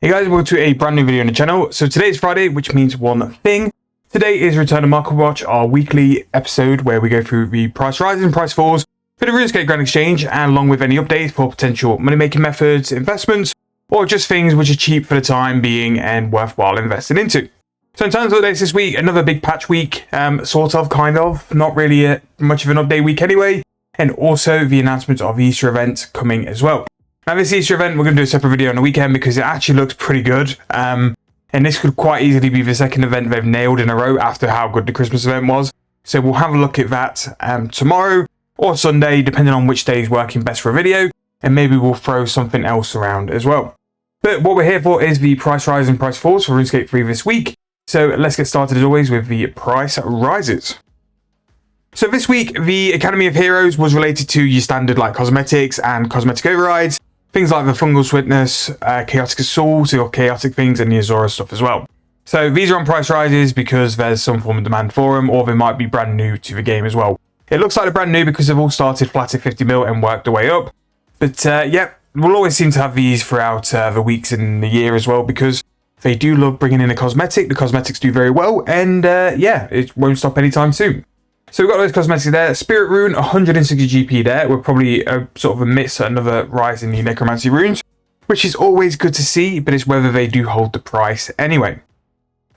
Hey guys, welcome to a brand new video on the channel. So today is Friday, which means one thing. Today is Return to Marketwatch, our weekly episode where we go through the price rises and price falls for the Runescape Grand Exchange, and along with any updates for potential money-making methods, investments, or just things which are cheap for the time being and worthwhile investing into. So in terms of updates this week, another big patch week, sort of, kind of, not really much of an update week anyway, and also the announcement of the Easter event coming as well. Now this Easter event, we're going to do a separate video on the weekend because it actually looks pretty good. And this could quite easily be the second event they've nailed in a row after how good the Christmas event was. So we'll have a look at that tomorrow or Sunday, depending on which day is working best for a video. And maybe we'll throw something else around as well. But what we're here for is the price rise and price falls for RuneScape 3 this week. So let's get started as always with the price rises. So this week, the Academy of Heroes was related to your standard like cosmetics and cosmetic overrides. Things like the Fungal Swiftness, Chaotic Assault, or Chaotic things, and the Azora stuff as well. So these are on price rises because there's some form of demand for them, or they might be brand new to the game as well. It looks like they're brand new because they've all started flat at 50 mil and worked their way up. But yeah, we'll always seem to have these throughout the weeks in the year as well because they do love bringing in a cosmetic. The cosmetics do very well, and yeah, it won't stop anytime soon. So we've got those cosmetics there. Spirit Rune, 160 GP there. We're probably sort of amidst another rise in the necromancy runes, which is always good to see, but it's whether they do hold the price anyway.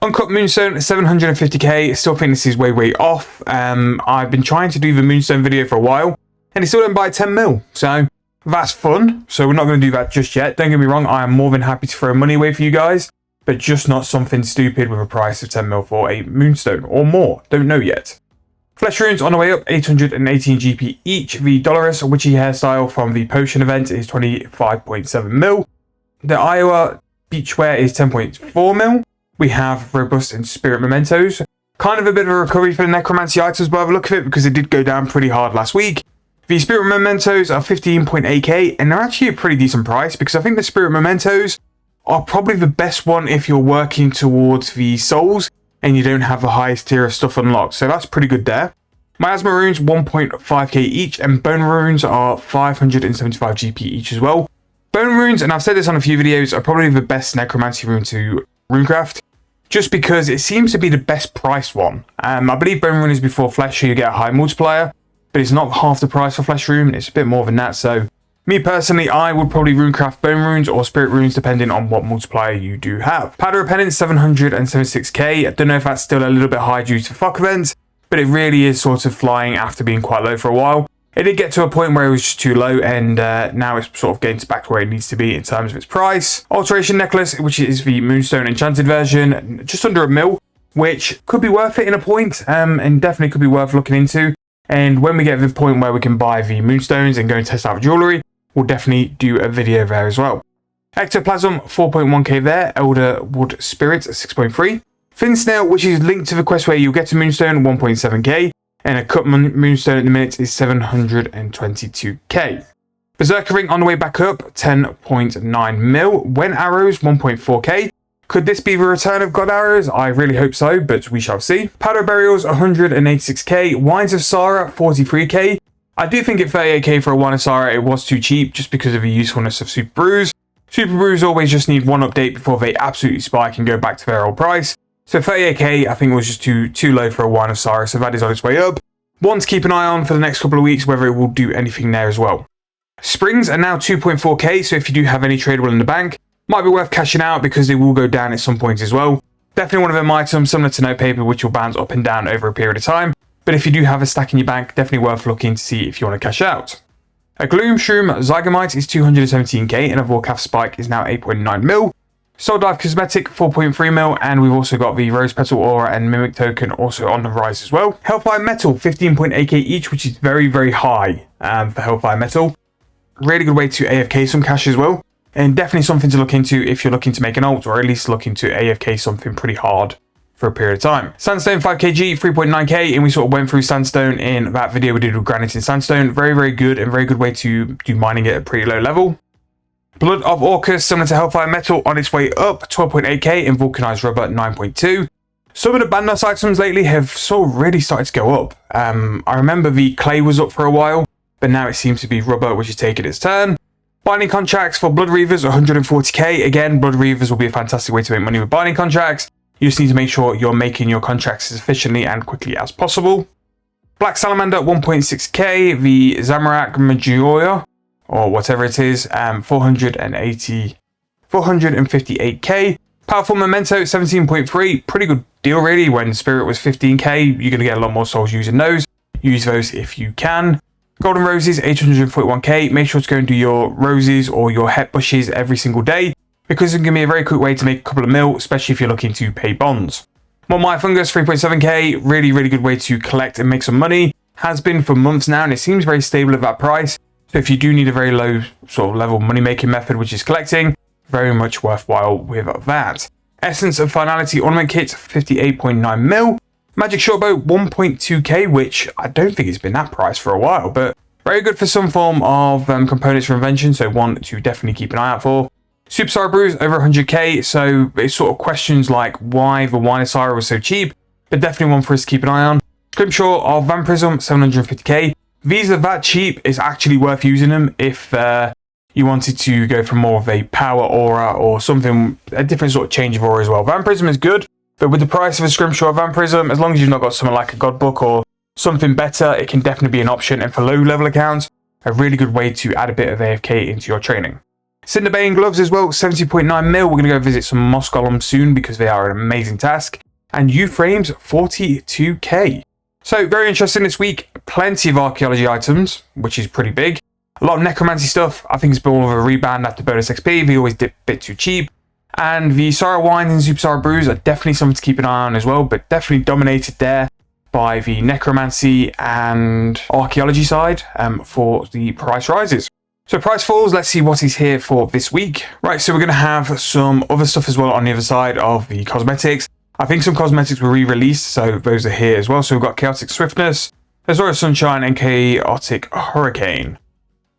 Uncut Moonstone, 750k. Still think this is way off. I've been trying to do the Moonstone video for a while, and it's still done by 10 mil. So that's fun. So we're not going to do that just yet. Don't get me wrong, I am more than happy to throw money away for you guys, but just not something stupid with a price of 10 mil for a Moonstone or more. Don't know yet. Flesh runes on the way up, 818 GP each. The Dolorous Witchy hairstyle from the potion event is 25.7 mil. The Iowa beachwear is 10.4 mil. We have Robust and Spirit Mementos. Kind of a bit of a recovery for the Necromancy items by the look of it because it did go down pretty hard last week. The Spirit Mementos are 15.8k and they're actually a pretty decent price because I think the Spirit Mementos are probably the best one if you're working towards the souls and you don't have the highest tier of stuff unlocked. So that's pretty good there. Miasma runes, 1.5k each, and bone runes are 575 GP each as well. Bone runes, and I've said this on a few videos, are probably the best necromancy rune to runecraft, just because it seems to be the best priced one. I believe bone rune is before flesh, so you get a high multiplier, but it's not half the price for flesh rune, it's a bit more than that. So me personally, I would probably runecraft bone runes or spirit runes depending on what multiplier you do have. Powder of Penance, 776k. I don't know if that's still a little bit high due to FOC events, but it really is sort of flying after being quite low for a while. It did get to a point where it was just too low, and now it's sort of getting back to where it needs to be in terms of its price. Alteration Necklace, which is the Moonstone Enchanted version, just under a mil, which could be worth it in a point, and definitely could be worth looking into. And when we get to the point where we can buy the Moonstones and go and test out the jewellery, we'll definitely do a video there as well. Ectoplasm, 4.1k there. Elder Wood Spirit, 6.3. Fin Snail, which is linked to the quest where you'll get a Moonstone, 1.7k. And a cut Moonstone at the minute is 722k. Berserker Ring on the way back up, 10.9 mil. When Arrows, 1.4k. Could this be the return of God Arrows? I really hope so, but we shall see. Powder Burials, 186k. Wines of Sara, 43k. I do think at 38k for a Wine of Sara, it was too cheap just because of the usefulness of Super Brews. Super Brews always just need one update before they absolutely spike and go back to their old price. So 38k I think was just too low for a Wine of Sara, so that is on its way up. One to keep an eye on for the next couple of weeks, whether it will do anything there as well. Springs are now 2.4k, so if you do have any tradable in the bank, might be worth cashing out because they will go down at some point as well. Definitely one of them items similar to note paper which will bounce up and down over a period of time. But if you do have a stack in your bank, definitely worth looking to see if you want to cash out. A Gloom Shroom Zygamite is 217k and a Vorkath Spike is now 8.9 mil. Soul Dive Cosmetic, 4.3 mil, and we've also got the Rose Petal Aura and Mimic Token also on the rise as well. Hellfire Metal, 15.8k each, which is very high for Hellfire Metal. Really good way to AFK some cash as well, and definitely something to look into if you're looking to make an ult, or at least looking to AFK something pretty hard for a period of time. Sandstone 5kg, 3.9k, and we sort of went through Sandstone in that video we did with Granite and Sandstone. Very good, and very good way to do mining at a pretty low level. Blood of Orcus, similar to Hellfire Metal, on its way up, 12.8k, and Vulcanized Rubber, 9.2. Some of the Bandos items lately have sort of really started to go up. I remember the clay was up for a while, but now it seems to be rubber, which is taking its turn. Binding contracts for Blood Reavers, 140k. Again, Blood Reavers will be a fantastic way to make money with binding contracts. You just need to make sure you're making your contracts as efficiently and quickly as possible. Black Salamander, 1.6k. The Zamorak Magioya, or whatever it is, 458k. Powerful Memento, 17.3. Pretty good deal, really. When Spirit was 15k, you're going to get a lot more souls using those. Use those if you can. Golden Roses, 841k. Make sure to go and do your roses or your het bushes every single day, because it's going to be a very quick way to make a couple of mil, especially if you're looking to pay bonds. More Maya Fungus, 3.7k. Really, really good way to collect and make some money. Has been for months now, and it seems very stable at that price. So if you do need a very low sort of level money making method, which is collecting, very much worthwhile with that. Essence of Finality Ornament Kit, 58.9 mil. Magic Shortbow, 1.2k, which I don't think it's been that price for a while, but very good for some form of components for invention, so one to definitely keep an eye out for. Super Sara Brews, over 100k, so it sort of questions like why the Wine of Sara was so cheap, but definitely one for us to keep an eye on. Scrimshaw of Vampirism, 750k. These are that cheap, it's actually worth using them if you wanted to go for more of a power aura or something, a different sort of change of aura as well. Vampirism is good, but with the price of a Scrimshaw of Vampirism, as long as you've not got something like a God Book or something better, it can definitely be an option. And for low level accounts, a really good way to add a bit of AFK into your training. Cinderbane gloves as well, 70.9 mil. We're going to go visit some Moss Golems soon because they are an amazing task. And U-frames, 42k. So very interesting this week. Plenty of archaeology items, which is pretty big. A lot of necromancy stuff. I think it's more of a rebound after bonus XP. They always dip a bit too cheap. And the Sara Wines and Super Sara Brews are definitely something to keep an eye on as well, but definitely dominated there by the necromancy and archaeology side for the price rises. So price falls, let's see what is here for this week. Right, so we're going to have some other stuff as well on the other side of the cosmetics. I think some cosmetics were re-released, so those are here as well. So we've got Chaotic Swiftness, Azora Sunshine, and Chaotic Hurricane.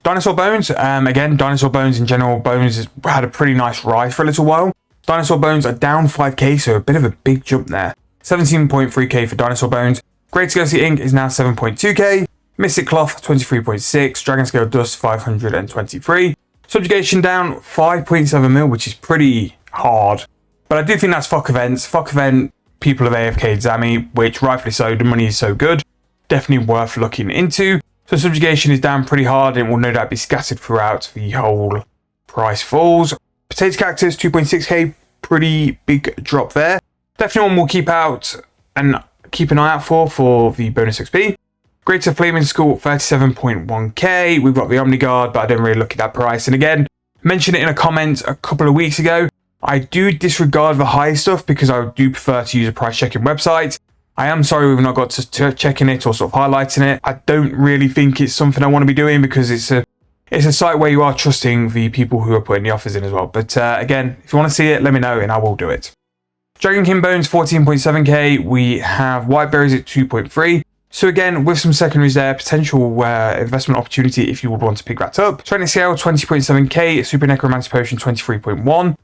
Dinosaur Bones, again, Dinosaur Bones in general, Bones has had a pretty nice rise for a little while. Dinosaur Bones are down 5k, so a bit of a big jump there. 17.3k for Dinosaur Bones. Great Galaxy Ink is now 7.2k. Mystic Cloth, 23.6. Dragon Scale Dust, 523. Subjugation down 5.7 mil, which is pretty hard. But I do think that's FOC events. FOC event, people have AFK'd Zami, which rightfully so, the money is so good. Definitely worth looking into. So subjugation is down pretty hard and will no doubt be scattered throughout the whole price falls. Potato Cactus, 2.6k, pretty big drop there. Definitely one we'll keep an eye out for the bonus XP. Greater Flaming Skull, 37.1k. We've got the Omni Guard, but I didn't really look at that price. And again, mentioned it in a comment a couple of weeks ago. I do disregard the high stuff because I do prefer to use a price checking website. I am sorry we've not got to checking it or sort of highlighting it. I don't really think it's something I want to be doing because it's a site where you are trusting the people who are putting the offers in as well. But again, if you want to see it, let me know and I will do it. Dragon King Bones, 14.7k. We have White Berries at 2.3. So again, with some secondaries there, potential investment opportunity if you would want to pick that up. Training Scale, 20.7k. Super Necromancy Potion, 23.1.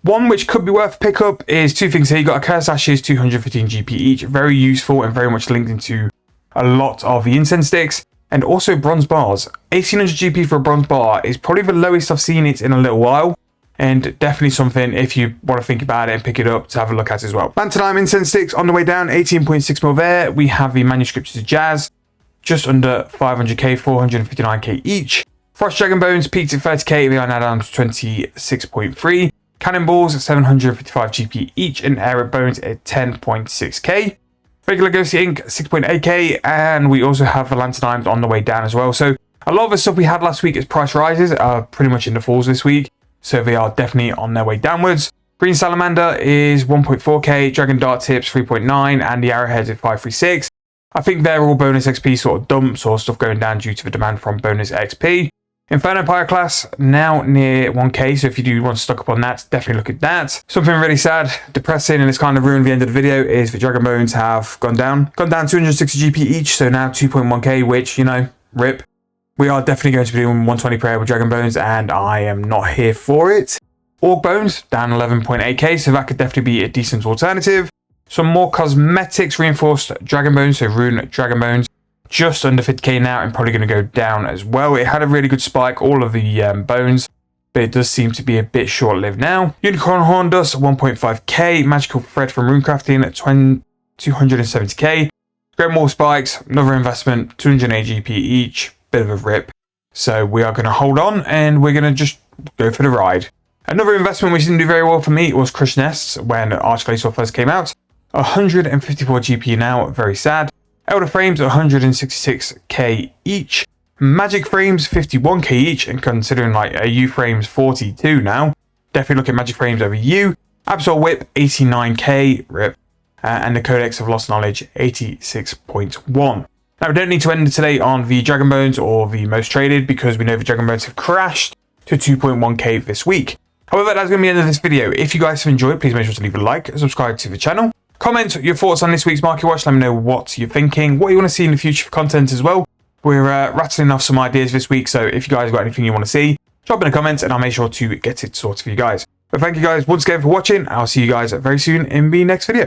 One which could be worth pick up is two things here. You got a Curse Ashes, 215 GP each. Very useful and very much linked into a lot of the incense sticks. And also Bronze Bars. 1800 GP for a Bronze Bar is probably the lowest I've seen it in a little while. And definitely something, if you want to think about it and pick it up, to have a look at as well. Lanternheim Incense Sticks on the way down, 18.6 mil there. We have the Manuscripts of Jazz, just under 500k, 459k each. Frost Dragon Bones peaked at 30k, they are now down to 26.3. Cannonballs, 755 GP each, and Arid Bones at 10.6k. Regular Ghostly Ink, 6.8k, and we also have the Lanternheim on the way down as well. So a lot of the stuff we had last week as price rises are pretty much in the falls this week. So they are definitely on their way downwards. Green Salamander is 1.4k, Dragon Dart Tips 3.9, and the Arrowheads at 536. I think they're all bonus XP sort of dumps or stuff going down due to the demand from bonus XP. Inferno Pyroclast now near 1k, so if you do want to stock up on that, definitely look at that. Something really sad, depressing, and it's kind of ruined the end of the video is the Dragon Bones have gone down 260 GP each, so now 2.1k, which, you know, rip. We are definitely going to be doing 120 prayer with Dragon Bones, and I am not here for it. Orc Bones, down 11.8k, so that could definitely be a decent alternative. Some more cosmetics, reinforced Dragon Bones, so Rune Dragon Bones. just under 50k now and probably going to go down as well. It had a really good spike, all of the bones, but it does seem to be a bit short-lived now. Unicorn Horn Dust 1.5k, Magical Thread from Runecrafting at 270k. Great More Spikes, another investment, 280 GP each, bit of a rip. So we are going to hold on and we're going to just go for the ride. Another investment which didn't do very well for me was Crush Nests when Archglacial first came out. 154 GP now, very sad. Elder Frames 166k each. Magic Frames 51k each, and considering like a U Frames 42 now, definitely look at Magic Frames over U. Absol Whip 89k, rip. And the Codex of Lost Knowledge 86.1. Now we don't need to end today on the Dragon Bones or the most traded because we know the Dragon Bones have crashed to 2.1k this week. However, that's going to be the end of this video. If you guys have enjoyed, please make sure to leave a like, subscribe to the channel. Comment your thoughts on this week's Marketwatch. Let me know what you're thinking, what you want to see in the future for content as well. We're rattling off some ideas this week, so if you guys got anything you want to see, drop in the comments and I'll make sure to get it sorted for you guys. But thank you guys once again for watching. I'll see you guys very soon in the next video.